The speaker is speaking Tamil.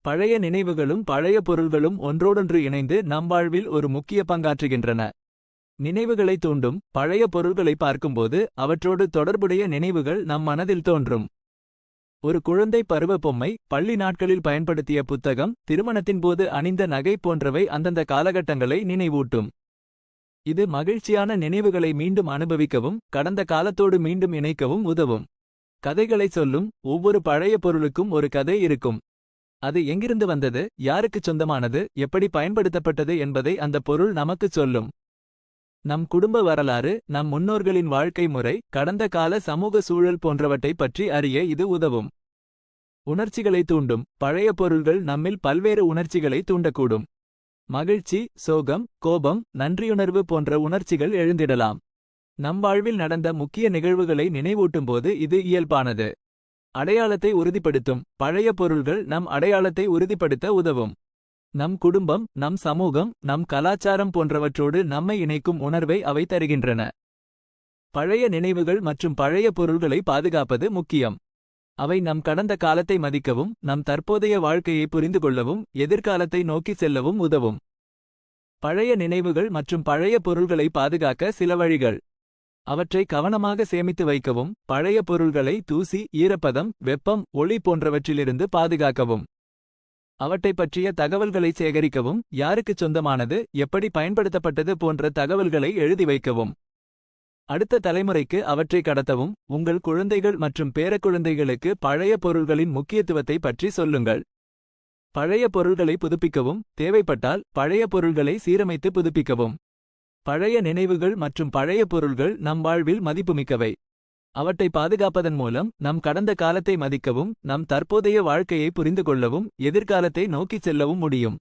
பழைய நினைவுகளும் பழைய பொருள்களும் ஒன்றோடொன்று இணைந்து நம் வாழ்வில் ஒரு முக்கிய பங்காற்றுகின்றன. நினைவுகளை தூண்டும் பழைய பொருள்களை பார்க்கும்போது அவற்றோடு தொடர்புடைய நினைவுகள் நம் மனதில் தோன்றும். ஒரு குழந்தை பருவ பொம்மை, பள்ளி நாட்களில் பயன்படுத்திய புத்தகம், திருமணத்தின் போது அணிந்த நகை போன்றவை அந்தந்த காலகட்டங்களை நினைவூட்டும். இது மகிழ்ச்சியான நினைவுகளை மீண்டும் அனுபவிக்கவும் கடந்த காலத்தோடு மீண்டும் இணைக்கவும் உதவும். கதைகளை சொல்லும் ஒவ்வொரு பழைய பொருளுக்கும் ஒரு கதை இருக்கும். அது எங்கிருந்து வந்தது, யாருக்குச் சொந்தமானது, எப்படி பயன்படுத்தப்பட்டது என்பதை அந்த பொருள் நமக்குச் சொல்லும். நம் குடும்ப வரலாறு, நம் முன்னோர்களின் வாழ்க்கை முறை, கடந்த கால சமூக சூழல் போன்றவற்றை பற்றி அறிய இது உதவும். உணர்ச்சிகளை தூண்டும் பழைய பொருள்கள் நம்மில் பல்வேறு உணர்ச்சிகளை தூண்டக்கூடும். மகிழ்ச்சி, சோகம், கோபம், நன்றியுணர்வு போன்ற உணர்ச்சிகள் எழுந்திடலாம். நம் வாழ்வில் நடந்த முக்கிய நிகழ்வுகளை நினைவூட்டும்போது இது இயல்பானது. அடையாளத்தை உறுதிப்படுத்தும் பழைய பொருள்கள் நம் அடையாளத்தை உறுதிப்படுத்த உதவும். நம் குடும்பம், நம் சமூகம், நம் கலாச்சாரம் போன்றவற்றோடு நம்மை இணைக்கும் உணர்வை அவை தருகின்றன. பழைய நினைவுகள் மற்றும் பழைய பொருள்களை பாதுகாப்பது முக்கியம். அவை நம் கடந்த காலத்தை மதிக்கவும், நம் தற்போதைய வாழ்க்கையை புரிந்துகொள்ளவும், எதிர்காலத்தை நோக்கிச் செல்லவும் உதவும். பழைய நினைவுகள் மற்றும் பழைய பொருள்களை பாதுகாக்க சில வழிகள். அவற்றை கவனமாக சேமித்து வைக்கவும், பழைய பொருள்களை தூசி, ஈரப்பதம், வெப்பம், ஒளி போன்றவற்றிலிருந்து பாதுகாக்கவும். அவற்றை பற்றிய தகவல்களை சேகரிக்கவும், யாருக்குச் சொந்தமானது, எப்படி பயன்படுத்தப்பட்டது போன்ற தகவல்களை எழுதி வைக்கவும். அடுத்த தலைமுறைக்கு அவற்றை கடத்தவும். உங்கள் குழந்தைகள் மற்றும் பேரக்குழந்தைகளுக்கு பழைய பொருள்களின் முக்கியத்துவத்தை பற்றி சொல்லுங்கள். பழைய பொருள்களை புதுப்பிக்கவும், தேவைப்பட்டால் பழைய பொருள்களை சீரமைத்து புதுப்பிக்கவும். பழைய நினைவுகள் மற்றும் பழைய பொருள்கள் நம் வாழ்வில் மதிப்புமிக்கவை. அவற்றை பாதுகாப்பதன் மூலம் நம் கடந்த காலத்தை மதிக்கவும், நம் தற்போதைய வாழ்க்கையை புரிந்துகொள்ளவும், எதிர்காலத்தை நோக்கிச் செல்லவும் முடியும்.